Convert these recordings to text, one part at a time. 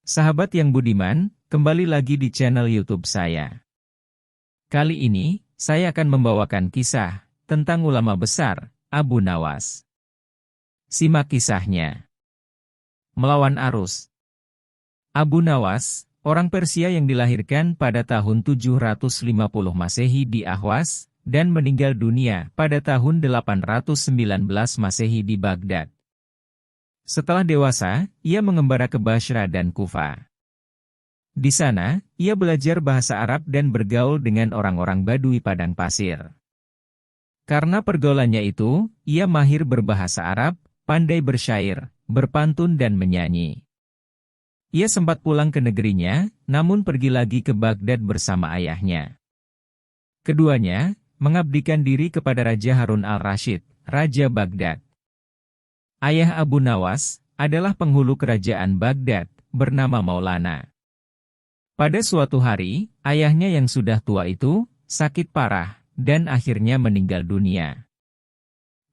Sahabat yang budiman, kembali lagi di channel YouTube saya. Kali ini, saya akan membawakan kisah tentang ulama besar, Abu Nawas. Simak kisahnya. Melawan arus. Abu Nawas, orang Persia yang dilahirkan pada tahun 750 Masehi di Ahwas, dan meninggal dunia pada tahun 819 Masehi di Baghdad. Setelah dewasa, ia mengembara ke Basra dan Kufa. Di sana, ia belajar bahasa Arab dan bergaul dengan orang-orang Badui padang pasir. Karena pergaulannya itu, ia mahir berbahasa Arab, pandai bersyair, berpantun dan menyanyi. Ia sempat pulang ke negerinya, namun pergi lagi ke Baghdad bersama ayahnya. Keduanya, mengabdikan diri kepada Raja Harun al-Rashid, Raja Baghdad. Ayah Abu Nawas adalah penghulu kerajaan Baghdad, bernama Maulana. Pada suatu hari, ayahnya yang sudah tua itu sakit parah, dan akhirnya meninggal dunia.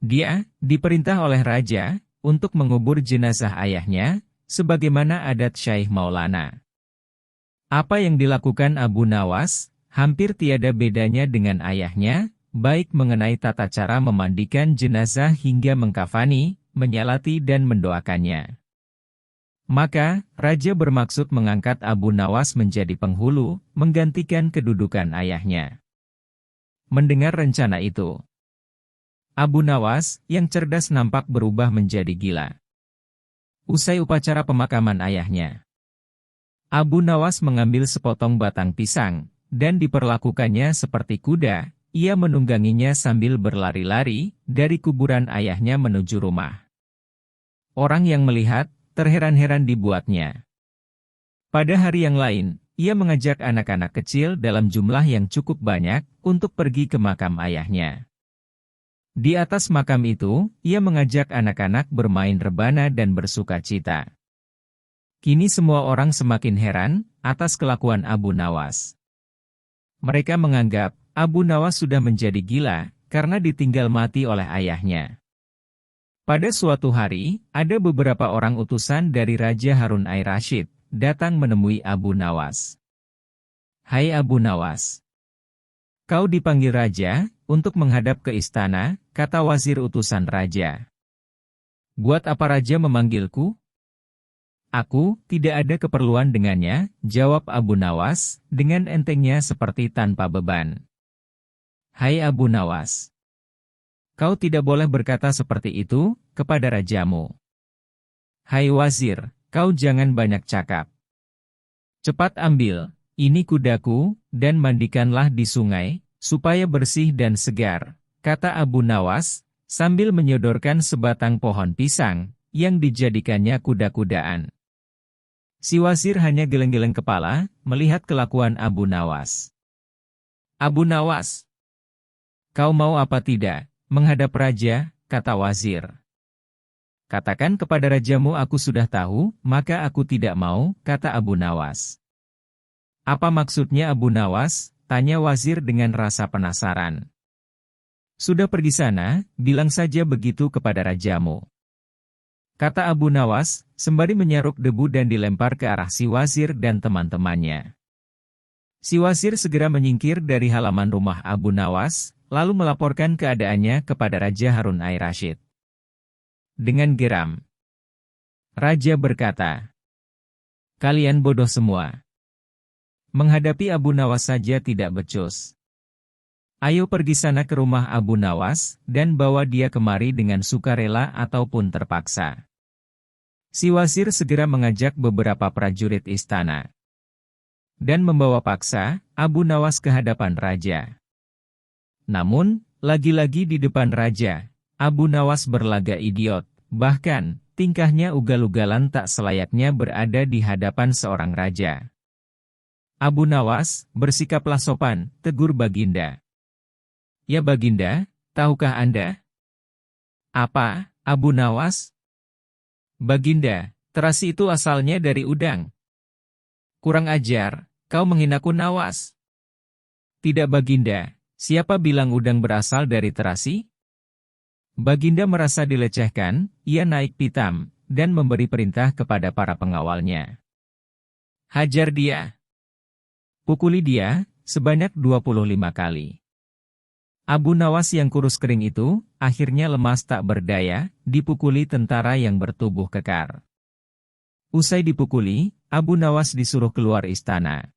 Dia diperintah oleh raja untuk mengubur jenazah ayahnya, sebagaimana adat Syekh Maulana. Apa yang dilakukan Abu Nawas hampir tiada bedanya dengan ayahnya, baik mengenai tata cara memandikan jenazah hingga mengkafani, menyalati dan mendoakannya. Maka, raja bermaksud mengangkat Abu Nawas menjadi penghulu, menggantikan kedudukan ayahnya. Mendengar rencana itu, Abu Nawas, yang cerdas nampak berubah menjadi gila. Usai upacara pemakaman ayahnya, Abu Nawas mengambil sepotong batang pisang, dan diperlakukannya seperti kuda, ia menungganginya sambil berlari-lari, dari kuburan ayahnya menuju rumah. Orang yang melihat, terheran-heran dibuatnya. Pada hari yang lain, ia mengajak anak-anak kecil dalam jumlah yang cukup banyak, untuk pergi ke makam ayahnya. Di atas makam itu, ia mengajak anak-anak bermain rebana dan bersuka cita. Kini semua orang semakin heran, atas kelakuan Abu Nawas. Mereka menganggap, Abu Nawas sudah menjadi gila, karena ditinggal mati oleh ayahnya. Pada suatu hari, ada beberapa orang utusan dari Raja Harun al-Rashid, datang menemui Abu Nawas. "Hai Abu Nawas, kau dipanggil Raja, untuk menghadap ke istana," kata wazir utusan Raja. "Buat apa Raja memanggilku?" "Aku tidak ada keperluan dengannya," jawab Abu Nawas, dengan entengnya seperti tanpa beban. "Hai Abu Nawas, kau tidak boleh berkata seperti itu kepada rajamu. Hai wazir, kau jangan banyak cakap. Cepat ambil, ini kudaku, dan mandikanlah di sungai, supaya bersih dan segar," kata Abu Nawas, sambil menyodorkan sebatang pohon pisang, yang dijadikannya kuda-kudaan. Si wazir hanya geleng-geleng kepala, melihat kelakuan Abu Nawas. "Abu Nawas, kau mau apa tidak menghadap raja?" kata wazir. "Katakan kepada rajamu aku sudah tahu, maka aku tidak mau," kata Abu Nawas. "Apa maksudnya Abu Nawas?" tanya wazir dengan rasa penasaran. "Sudah pergi sana, bilang saja begitu kepada rajamu," kata Abu Nawas, sembari menyaruk debu dan dilempar ke arah si wazir dan teman-temannya. Si wazir segera menyingkir dari halaman rumah Abu Nawas, lalu melaporkan keadaannya kepada Raja Harun al-Rashid. Dengan geram, raja berkata, "Kalian bodoh semua. Menghadapi Abu Nawas saja tidak becus. Ayo pergi sana ke rumah Abu Nawas, dan bawa dia kemari dengan sukarela ataupun terpaksa." Si wazir segera mengajak beberapa prajurit istana, dan membawa paksa Abu Nawas ke hadapan raja. Namun, lagi-lagi di depan raja, Abu Nawas berlaga idiot, bahkan, tingkahnya ugal-ugalan tak selayaknya berada di hadapan seorang raja. "Abu Nawas, bersikaplah sopan," tegur Baginda. "Ya Baginda, tahukah Anda?" "Apa, Abu Nawas?" "Baginda, terasi itu asalnya dari udang." "Kurang ajar, kau menghinaku Nawas." "Tidak Baginda, siapa bilang udang berasal dari terasi?" Baginda merasa dilecehkan, ia naik pitam, dan memberi perintah kepada para pengawalnya. Hajar dia. Pukuli dia, sebanyak 25 kali. Abu Nawas yang kurus kering itu, akhirnya lemas tak berdaya, dipukuli tentara yang bertubuh kekar. Usai dipukuli, Abu Nawas disuruh keluar istana.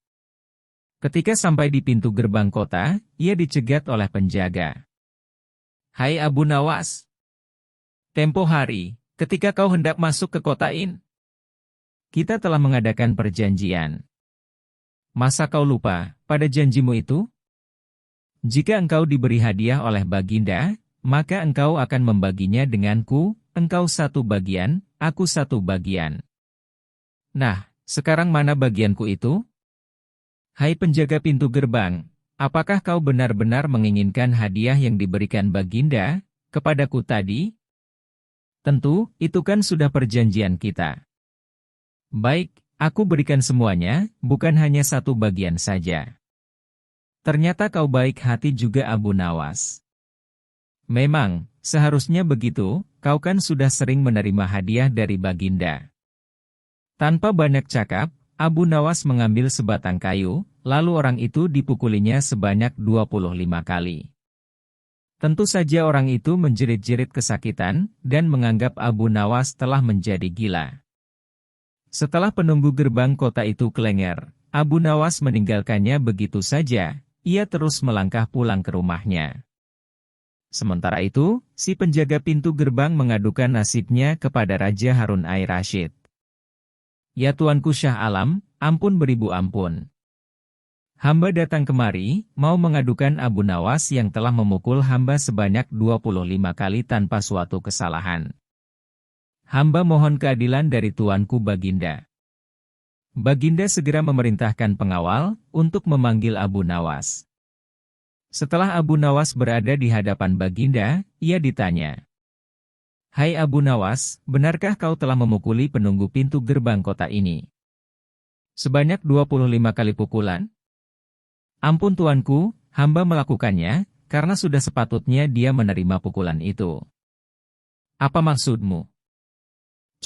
Ketika sampai di pintu gerbang kota, ia dicegat oleh penjaga. "Hai Abu Nawas, tempo hari, ketika kau hendak masuk ke kota ini, kita telah mengadakan perjanjian. Masa kau lupa pada janjimu itu? Jika engkau diberi hadiah oleh Baginda, maka engkau akan membaginya denganku, engkau satu bagian, aku satu bagian. Nah, sekarang mana bagianku itu? Hai penjaga pintu gerbang, apakah kau benar-benar menginginkan hadiah yang diberikan Baginda kepadaku tadi? Tentu, itu kan sudah perjanjian kita. Baik, aku berikan semuanya, bukan hanya satu bagian saja." Ternyata kau baik hati juga Abu Nawas. Memang, seharusnya begitu, kau kan sudah sering menerima hadiah dari Baginda. Tanpa banyak cakap, Abu Nawas mengambil sebatang kayu, lalu orang itu dipukulinya sebanyak 25 kali. Tentu saja orang itu menjerit-jerit kesakitan, dan menganggap Abu Nawas telah menjadi gila. Setelah penunggu gerbang kota itu kelenger, Abu Nawas meninggalkannya begitu saja. Ia terus melangkah pulang ke rumahnya. Sementara itu, si penjaga pintu gerbang mengadukan nasibnya kepada Raja Harun Ar-Rasyid. "Ya Tuanku Syah Alam, ampun beribu ampun. Hamba datang kemari, mau mengadukan Abu Nawas yang telah memukul hamba sebanyak 25 kali tanpa suatu kesalahan. Hamba mohon keadilan dari Tuanku Baginda." Baginda segera memerintahkan pengawal untuk memanggil Abu Nawas. Setelah Abu Nawas berada di hadapan Baginda, ia ditanya, "Hai Abu Nawas, benarkah kau telah memukuli penunggu pintu gerbang kota ini sebanyak 25 kali pukulan?" "Ampun Tuanku, hamba melakukannya, karena sudah sepatutnya dia menerima pukulan itu." "Apa maksudmu?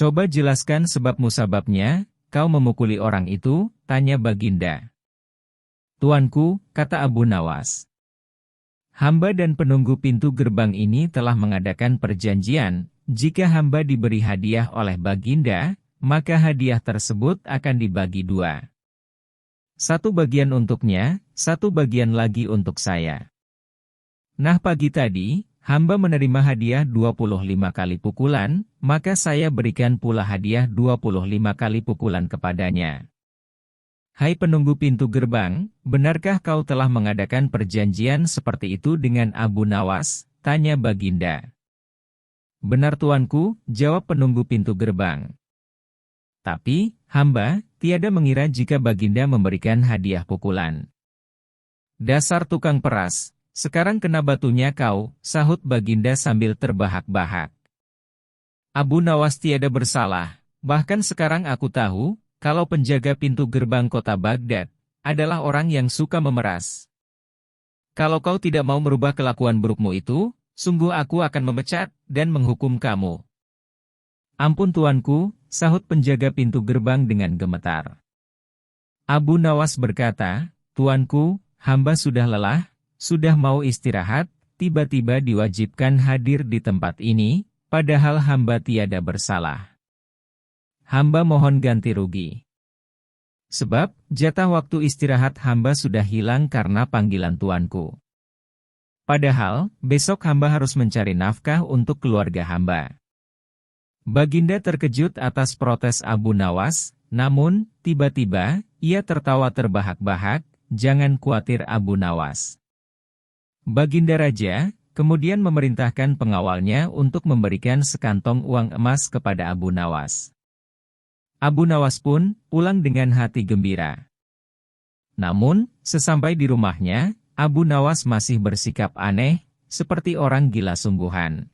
Coba jelaskan sebab musababnya. Kau memukuli orang itu?" tanya Baginda. "Tuanku," kata Abu Nawas, "hamba dan penunggu pintu gerbang ini telah mengadakan perjanjian, jika hamba diberi hadiah oleh Baginda, maka hadiah tersebut akan dibagi dua. Satu bagian untuknya, satu bagian lagi untuk saya. Nah pagi tadi, hamba menerima hadiah 25 kali pukulan, maka saya berikan pula hadiah 25 kali pukulan kepadanya. Hai penunggu pintu gerbang, benarkah kau telah mengadakan perjanjian seperti itu dengan Abu Nawas?" tanya Baginda. "Benar Tuanku," jawab penunggu pintu gerbang. "Tapi, hamba tiada mengira jika Baginda memberikan hadiah pukulan." "Dasar tukang peras, sekarang kena batunya kau," sahut Baginda sambil terbahak-bahak. "Abu Nawas tiada bersalah, bahkan sekarang aku tahu, kalau penjaga pintu gerbang kota Baghdad adalah orang yang suka memeras. Kalau kau tidak mau merubah kelakuan burukmu itu, sungguh aku akan memecat dan menghukum kamu." "Ampun Tuanku," sahut penjaga pintu gerbang dengan gemetar. Abu Nawas berkata, "Tuanku, hamba sudah lelah, sudah mau istirahat, tiba-tiba diwajibkan hadir di tempat ini, padahal hamba tiada bersalah. Hamba mohon ganti rugi. Sebab, jatah waktu istirahat hamba sudah hilang karena panggilan Tuanku. Padahal, besok hamba harus mencari nafkah untuk keluarga hamba." Baginda terkejut atas protes Abu Nawas, namun, tiba-tiba, ia tertawa terbahak-bahak, "Jangan khawatir Abu Nawas." Baginda Raja kemudian memerintahkan pengawalnya untuk memberikan sekantong uang emas kepada Abu Nawas. Abu Nawas pun pulang dengan hati gembira. Namun, sesampai di rumahnya, Abu Nawas masih bersikap aneh, seperti orang gila sungguhan.